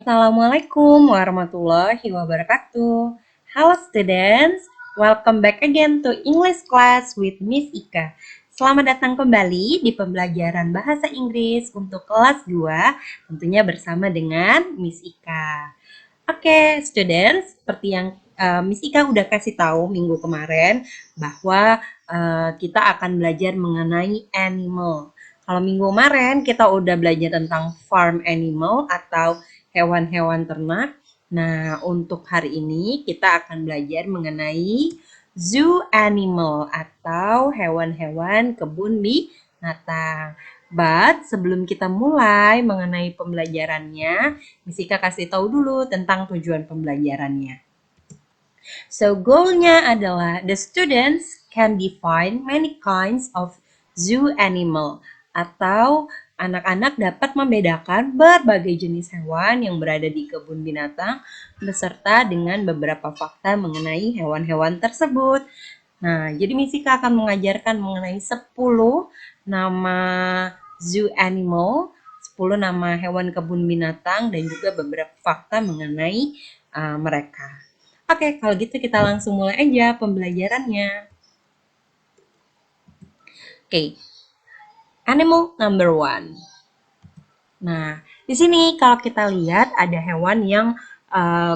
Assalamualaikum warahmatullahi wabarakatuh. Halo students, welcome back again to English class with Miss Ika. Selamat datang kembali di pembelajaran bahasa Inggris untuk kelas 2, tentunya bersama dengan Miss Ika. Oke, students, seperti yang Miss Ika udah kasih tahu minggu kemarin bahwa kita akan belajar mengenai animal. Kalau minggu kemarin kita udah belajar tentang farm animal atau hewan-hewan ternak. Nah, untuk hari ini kita akan belajar mengenai zoo animal atau hewan-hewan kebun binatang. But sebelum kita mulai mengenai pembelajarannya, Miss Ika kasih tahu dulu tentang tujuan pembelajarannya. So, goalnya adalah the students can define many kinds of zoo animal atau anak-anak dapat membedakan berbagai jenis hewan yang berada di kebun binatang beserta dengan beberapa fakta mengenai hewan-hewan tersebut. Nah, jadi Misika akan mengajarkan mengenai 10 nama zoo animal, 10 nama hewan kebun binatang dan juga beberapa fakta mengenai mereka. Oke, kalau gitu kita langsung mulai aja pembelajarannya. Oke, animal number 1. Nah, di sini kalau kita lihat ada hewan yang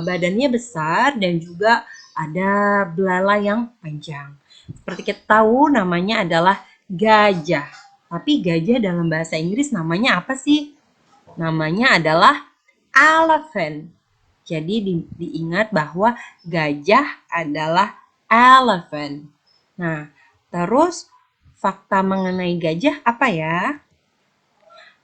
badannya besar dan juga ada belalai yang panjang. Seperti kita tahu namanya adalah gajah. Tapi gajah dalam bahasa Inggris namanya apa sih? Namanya adalah elephant. Jadi diingat bahwa gajah adalah elephant. Nah, terus fakta mengenai gajah apa ya?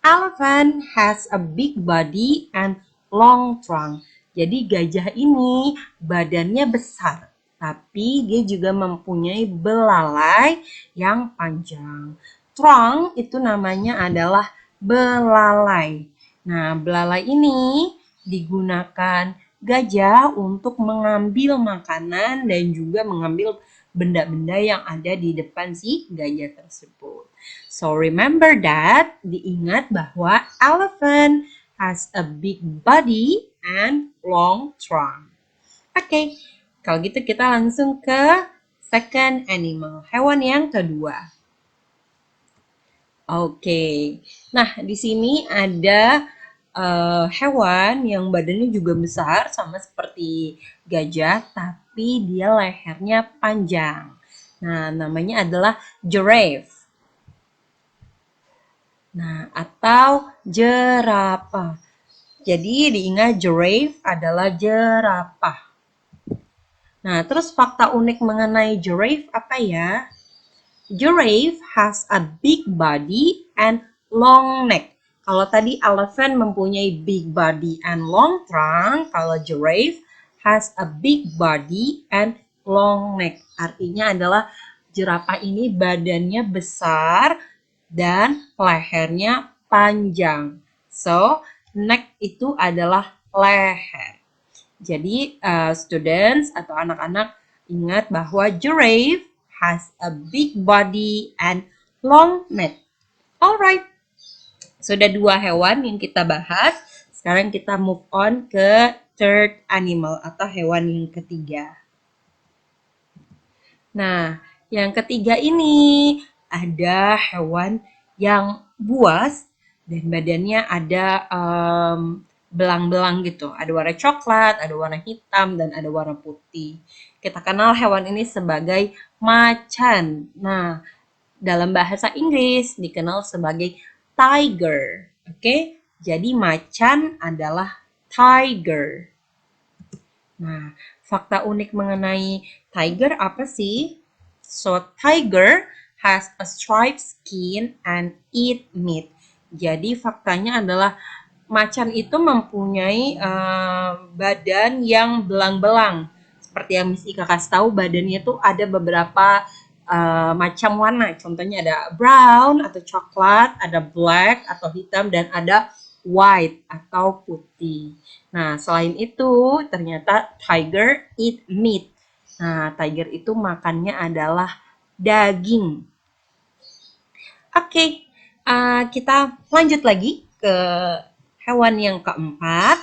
Elephant has a big body and long trunk. Jadi gajah ini badannya besar, tapi dia juga mempunyai belalai yang panjang. Trunk itu namanya adalah belalai. Nah, belalai ini digunakan gajah untuk mengambil makanan dan juga mengambil benda-benda yang ada di depan si gajah tersebut. So remember that, diingat bahwa elephant has a big body and long trunk. Oke, kalau gitu kita langsung ke second animal, hewan yang kedua. Oke, nah di sini ada hewan yang badannya juga besar sama seperti gajah, tapi dia lehernya panjang. Nah, namanya adalah giraffe. Nah, atau jerapah. Jadi diingat giraffe adalah jerapah. Nah, terus fakta unik mengenai giraffe apa ya? Giraffe has a big body and long neck. Kalau tadi elephant mempunyai big body and long trunk, kalau giraffe has a big body and long neck. Artinya adalah jerapah ini badannya besar dan lehernya panjang. So, neck itu adalah leher. Jadi, students atau anak-anak ingat bahwa giraffe has a big body and long neck. Alright, sudah 2 hewan yang kita bahas. Sekarang kita move on ke third animal atau hewan yang ketiga. Nah, yang ketiga ini ada hewan yang buas dan badannya ada belang-belang gitu. Ada warna coklat, ada warna hitam, dan ada warna putih. Kita kenal hewan ini sebagai macan. Nah, dalam bahasa Inggris dikenal sebagai tiger. Oke, jadi macan adalah tiger. Nah, fakta unik mengenai tiger apa sih? So, tiger has a striped skin and eat meat. Jadi faktanya adalah macan itu mempunyai badan yang belang-belang. Seperti yang Miss Ika kasih tahu, badannya itu ada beberapa macam warna. Contohnya ada brown atau coklat, ada black atau hitam, dan ada white atau putih. Nah, selain itu ternyata tiger eat meat. Nah, tiger itu makannya adalah daging. Oke, kita lanjut lagi ke hewan yang keempat.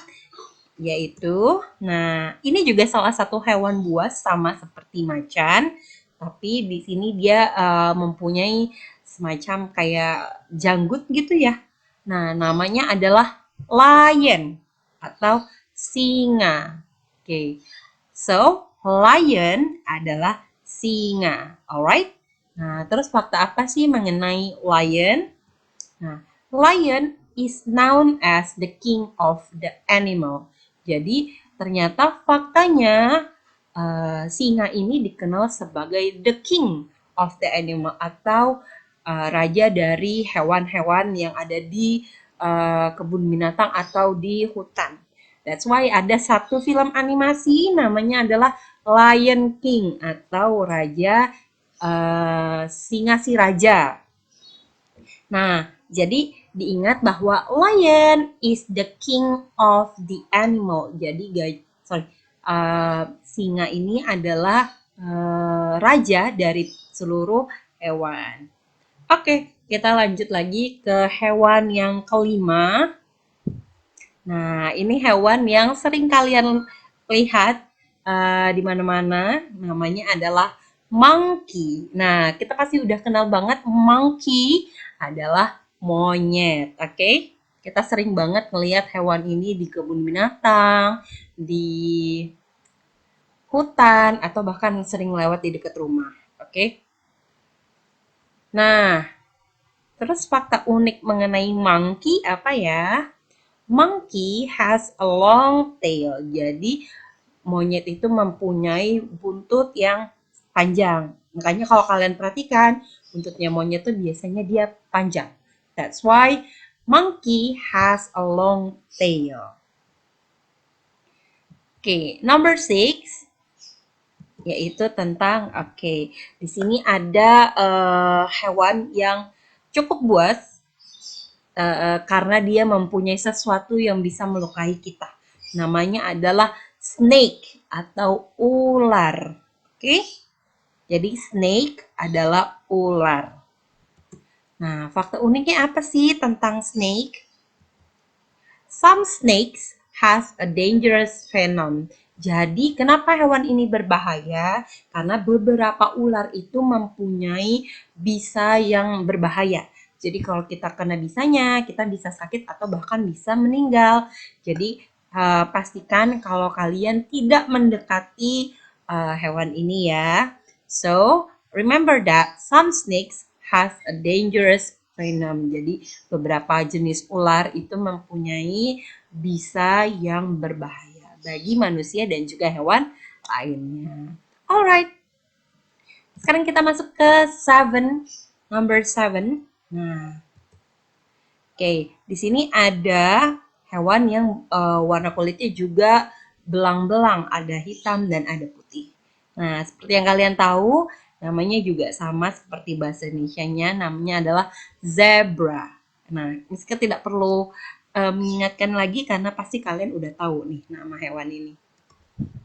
yaitu, nah ini juga salah satu hewan buas sama seperti macan, tapi di sini dia mempunyai semacam kayak janggut gitu ya. Nah, namanya adalah lion atau singa. Oke, so lion adalah singa, alright? Nah, terus fakta apa sih mengenai lion? Nah, lion is known as the king of the animal. Jadi, ternyata faktanya singa ini dikenal sebagai the king of the animal atau raja dari hewan-hewan yang ada di kebun binatang atau di hutan. That's why ada satu film animasi namanya adalah Lion King atau Raja Singa si Raja. Nah, jadi diingat bahwa lion is the king of the animal. Jadi singa ini adalah raja dari seluruh hewan. Oke, kita lanjut lagi ke hewan yang kelima. Nah, ini hewan yang sering kalian lihat di mana-mana. Namanya adalah monkey. Nah, kita pasti udah kenal banget monkey adalah monyet. Oke? Kita sering banget melihat hewan ini di kebun binatang, di hutan, atau bahkan sering lewat di dekat rumah. Oke? Nah, terus fakta unik mengenai monkey apa ya? Monkey has a long tail. Jadi monyet itu mempunyai buntut yang panjang. Makanya kalau kalian perhatikan, buntutnya monyet itu biasanya dia panjang. That's why monkey has a long tail. Oke, number 6 yaitu tentang di sini ada hewan yang cukup buas karena dia mempunyai sesuatu yang bisa melukai kita. Namanya adalah snake atau ular. Oke? Jadi snake adalah ular. Nah, fakta uniknya apa sih tentang snake? Some snakes has a dangerous venom. Jadi, kenapa hewan ini berbahaya? Karena beberapa ular itu mempunyai bisa yang berbahaya. Jadi, kalau kita kena bisanya, kita bisa sakit atau bahkan bisa meninggal. Jadi, pastikan kalau kalian tidak mendekati hewan ini ya. So, remember that some snakes has a dangerous venom. Jadi, beberapa jenis ular itu mempunyai bisa yang berbahaya bagi manusia dan juga hewan lainnya. Alright, sekarang kita masuk ke number 7. Nah, di sini ada hewan yang warna kulitnya juga belang-belang, ada hitam dan ada putih. Nah, seperti yang kalian tahu, namanya juga sama seperti bahasa Indonesianya, namanya adalah zebra. Nah, Miska tidak perlu mengingatkan lagi karena pasti kalian udah tahu nih nama hewan ini.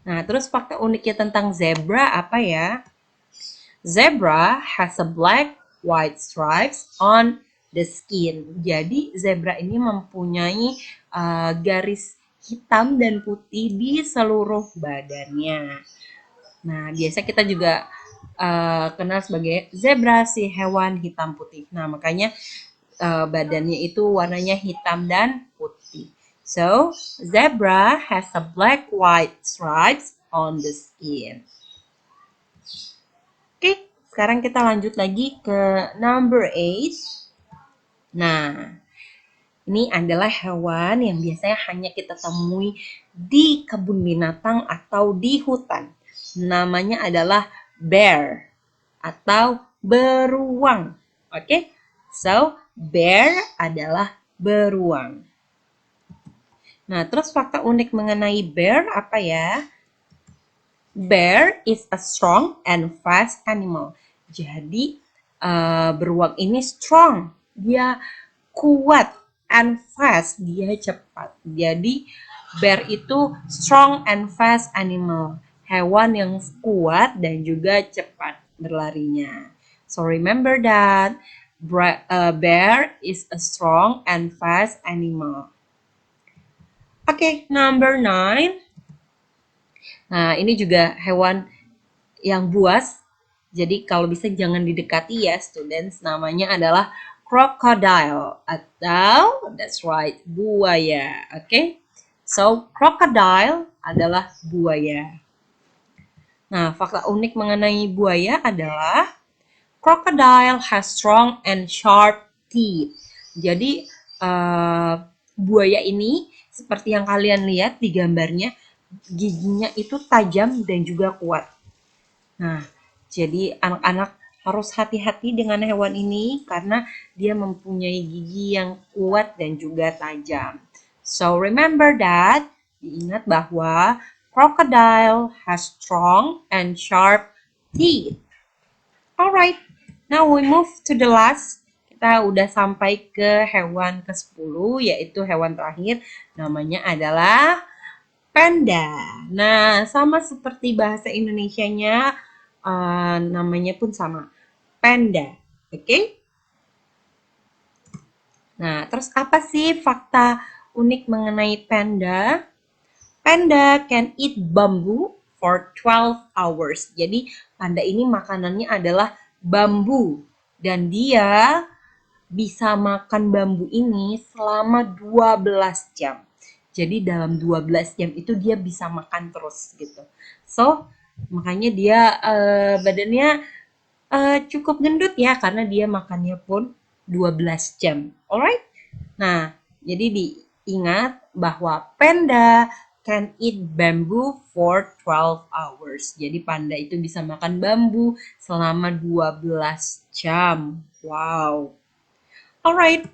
Nah, terus fakta uniknya tentang zebra apa ya? Zebra has a black white stripes on the skin. Jadi zebra ini mempunyai garis hitam dan putih di seluruh badannya. Nah, biasa kita juga kenal sebagai zebra si hewan hitam putih. Nah, makanya badannya itu warnanya hitam dan putih. So, zebra has a black white stripes on the skin. Oke, sekarang kita lanjut lagi ke number 8. Nah, ini adalah hewan yang biasanya hanya kita temui di kebun binatang atau di hutan. Namanya adalah bear atau beruang. Oke, so bear adalah beruang. Nah, terus fakta unik mengenai bear apa ya? Bear is a strong and fast animal. Jadi beruang ini strong, dia kuat, and fast, dia cepat. Jadi bear itu strong and fast animal, hewan yang kuat dan juga cepat berlarinya. So remember that bear is a strong and fast animal. Oke, number 9. Nah, ini juga hewan yang buas. Jadi kalau bisa jangan didekati ya, students. Namanya adalah crocodile atau that's right, buaya. Oke. So, crocodile adalah buaya. Nah, fakta unik mengenai buaya adalah crocodile has strong and sharp teeth. Jadi buaya ini seperti yang kalian lihat di gambarnya, giginya itu tajam dan juga kuat. Nah, jadi anak-anak harus hati-hati dengan hewan ini karena dia mempunyai gigi yang kuat dan juga tajam. So remember that, diingat bahwa crocodile has strong and sharp teeth. Alright, now we move to the last. Kita udah sampai ke hewan ke-10, yaitu hewan terakhir. Namanya adalah panda. Nah, sama seperti bahasa Indonesianya, namanya pun sama. Panda. Oke? Okay? Nah, terus apa sih fakta unik mengenai panda? Panda can eat bamboo for 12 hours. Jadi panda ini makanannya adalah bambu. Dan dia bisa makan bambu ini selama 12 jam. Jadi dalam 12 jam itu dia bisa makan terus gitu. So, makanya dia badannya cukup gendut ya karena dia makannya pun 12 jam. Alright? Nah, jadi diingat bahwa panda can eat bamboo for 12 hours. Jadi panda itu bisa makan bambu selama 12 jam. Wow. Alright,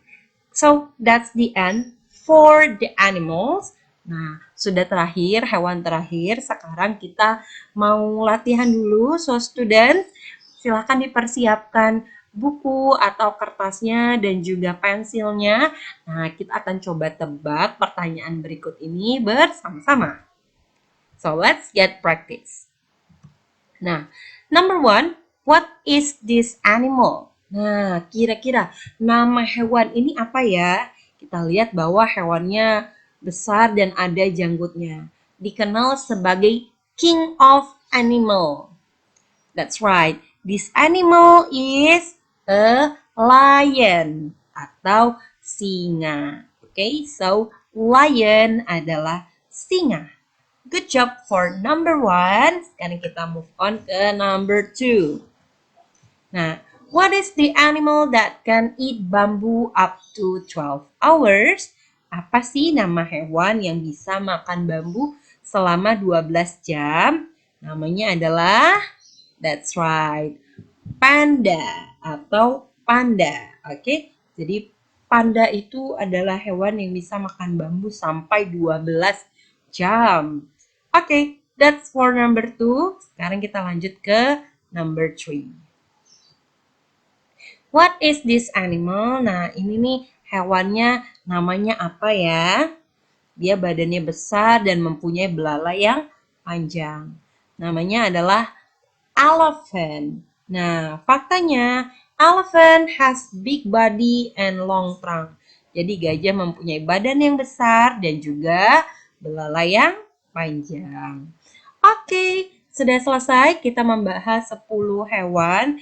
so that's the end for the animals. Nah, sudah terakhir, hewan terakhir. Sekarang kita mau latihan dulu. So, students, silahkan dipersiapkan buku atau kertasnya dan juga pensilnya. Nah, kita akan coba tebak pertanyaan berikut ini bersama-sama. So, let's get practice. Nah, number 1, what is this animal? Nah, kira-kira nama hewan ini apa ya? Kita lihat bahwa hewannya besar dan ada janggutnya. Dikenal sebagai king of animal. That's right. This animal is a lion atau singa. Okay, so lion adalah singa. Good job for number 1. Sekarang kita move on ke number 2. Nah, what is the animal that can eat bamboo up to 12 hours? Apa sih nama hewan yang bisa makan bambu selama 12 jam? Namanya adalah, that's right, panda atau panda. Oke, jadi panda itu adalah hewan yang bisa makan bambu sampai 12 jam. Oke, that's for number 2. Sekarang kita lanjut ke number 3. What is this animal? Nah, ini nih hewannya namanya apa ya? Dia badannya besar dan mempunyai belalai yang panjang. Namanya adalah elephant. Nah, faktanya elephant has big body and long trunk. Jadi gajah mempunyai badan yang besar dan juga belalai yang panjang. Oke, sudah selesai kita membahas 10 hewan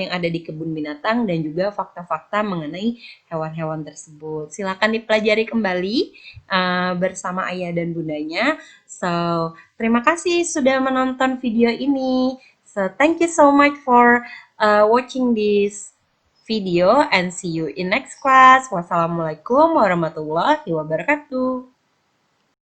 yang ada di kebun binatang dan juga fakta-fakta mengenai hewan-hewan tersebut. Silakan dipelajari kembali bersama ayah dan bundanya. So, terima kasih sudah menonton video ini. So, thank you so much for watching this video and see you in next class. Wassalamualaikum warahmatullahi wabarakatuh.